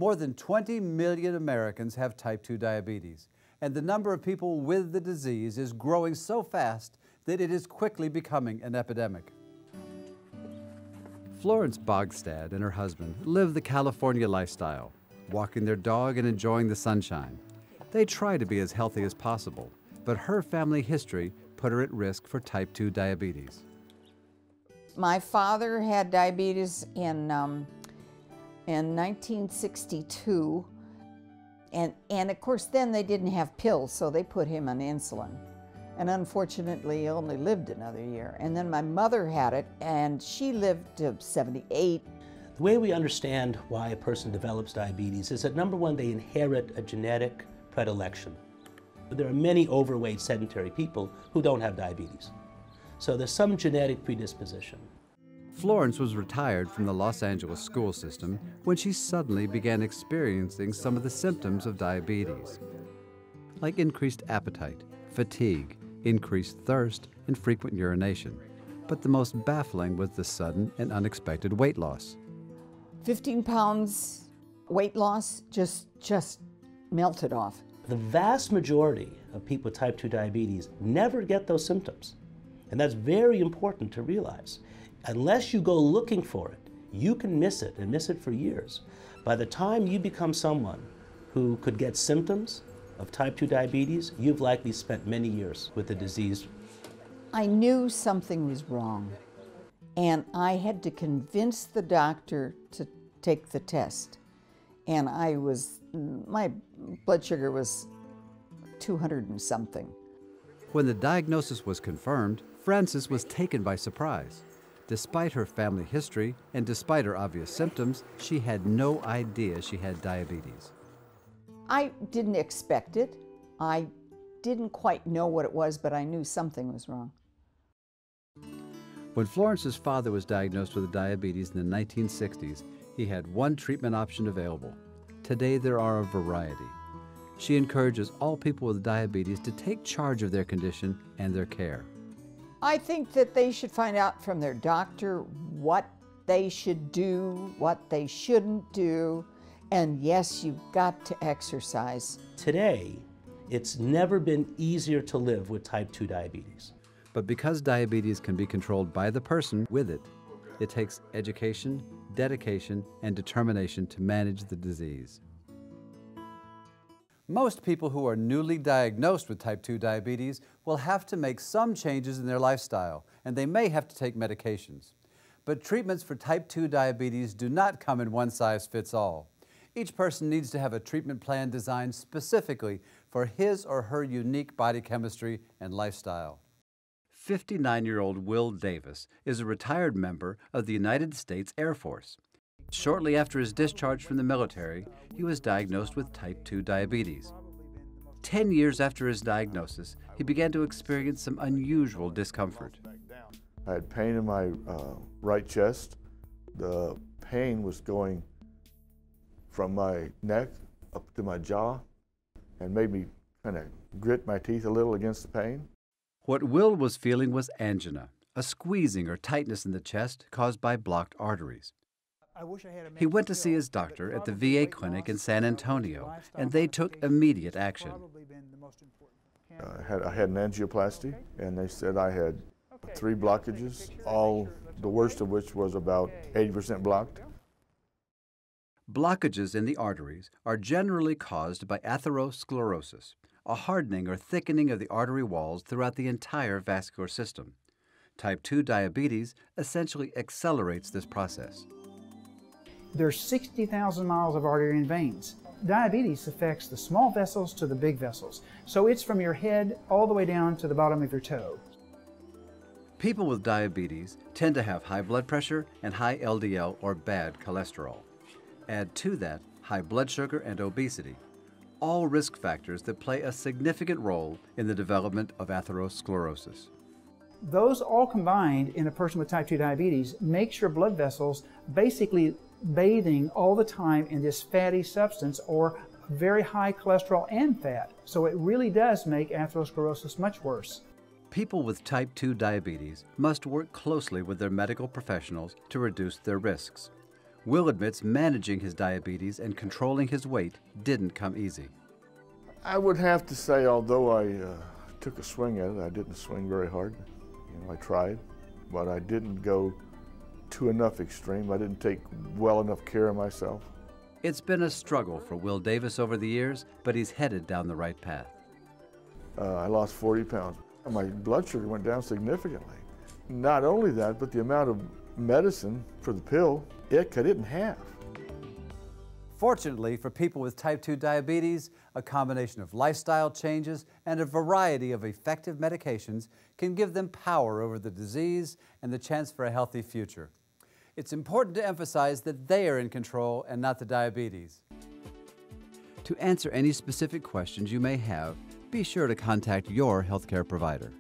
More than 20 million Americans have type 2 diabetes, and the number of people with the disease is growing so fast that it is quickly becoming an epidemic. Florence Bogstad and her husband live the California lifestyle, walking their dog and enjoying the sunshine. They try to be as healthy as possible, but her family history put her at risk for type 2 diabetes. My father had diabetes in 1962, and of course then they didn't have pills, so they put him on insulin. And unfortunately, he only lived another year. And then my mother had it, and she lived to 78. The way we understand why a person develops diabetes is that, number one, they inherit a genetic predilection. There are many overweight, sedentary people who don't have diabetes. So there's some genetic predisposition. Florence was retired from the Los Angeles school system when she suddenly began experiencing some of the symptoms of diabetes, like increased appetite, fatigue, increased thirst, and frequent urination. But the most baffling was the sudden and unexpected weight loss. 15 pounds weight loss just melted off. The vast majority of people with type 2 diabetes never get those symptoms. And that's very important to realize. Unless you go looking for it, you can miss it and miss it for years. By the time you become someone who could get symptoms of type 2 diabetes, you've likely spent many years with the disease. I knew something was wrong, and I had to convince the doctor to take the test. And my blood sugar was 200 and something. When the diagnosis was confirmed, Frances was taken by surprise. Despite her family history and despite her obvious symptoms, she had no idea she had diabetes. I didn't expect it. I didn't quite know what it was, but I knew something was wrong. When Florence's father was diagnosed with diabetes in the 1960s, he had one treatment option available. Today there are a variety. She encourages all people with diabetes to take charge of their condition and their care. I think that they should find out from their doctor what they should do, what they shouldn't do, and yes, you've got to exercise. Today, it's never been easier to live with type 2 diabetes. But because diabetes can be controlled by the person with it, it takes education, dedication, and determination to manage the disease. Most people who are newly diagnosed with type 2 diabetes will have to make some changes in their lifestyle, and they may have to take medications. But treatments for type 2 diabetes do not come in one size fits all. Each person needs to have a treatment plan designed specifically for his or her unique body chemistry and lifestyle. 59-year-old Will Davis is a retired member of the United States Air Force. Shortly after his discharge from the military, he was diagnosed with type 2 diabetes. 10 years after his diagnosis, he began to experience some unusual discomfort. I had pain in my right chest. The pain was going from my neck up to my jaw and made me kind of grit my teeth a little against the pain. What Will was feeling was angina, a squeezing or tightness in the chest caused by blocked arteries. He went to see his doctor at the VA clinic in San Antonio, and they took immediate action. I had an angioplasty, and they said I had 3 blockages, the worst of which was about 80% blocked. Blockages in the arteries are generally caused by atherosclerosis, a hardening or thickening of the artery walls throughout the entire vascular system. Type 2 diabetes essentially accelerates this process. There's 60,000 miles of artery and veins. Diabetes affects the small vessels to the big vessels, so it's from your head all the way down to the bottom of your toe. People with diabetes tend to have high blood pressure and high LDL or bad cholesterol. Add to that high blood sugar and obesity, all risk factors that play a significant role in the development of atherosclerosis. Those all combined in a person with type 2 diabetes makes your blood vessels basically bathing all the time in this fatty substance or very high cholesterol and fat. So it really does make atherosclerosis much worse. People with type 2 diabetes must work closely with their medical professionals to reduce their risks. Will admits managing his diabetes and controlling his weight didn't come easy. I would have to say, although I took a swing at it, I didn't swing very hard. I tried, but I didn't go to enough extreme. I didn't take well enough care of myself. It's been a struggle for Will Davis over the years, but he's headed down the right path. I lost 40 pounds. My blood sugar went down significantly. Not only that, but the amount of medicine for the pill, it cut it in half. Fortunately for people with type 2 diabetes, a combination of lifestyle changes and a variety of effective medications can give them power over the disease and the chance for a healthy future. It's important to emphasize that they are in control and not the diabetes. To answer any specific questions you may have, be sure to contact your healthcare provider.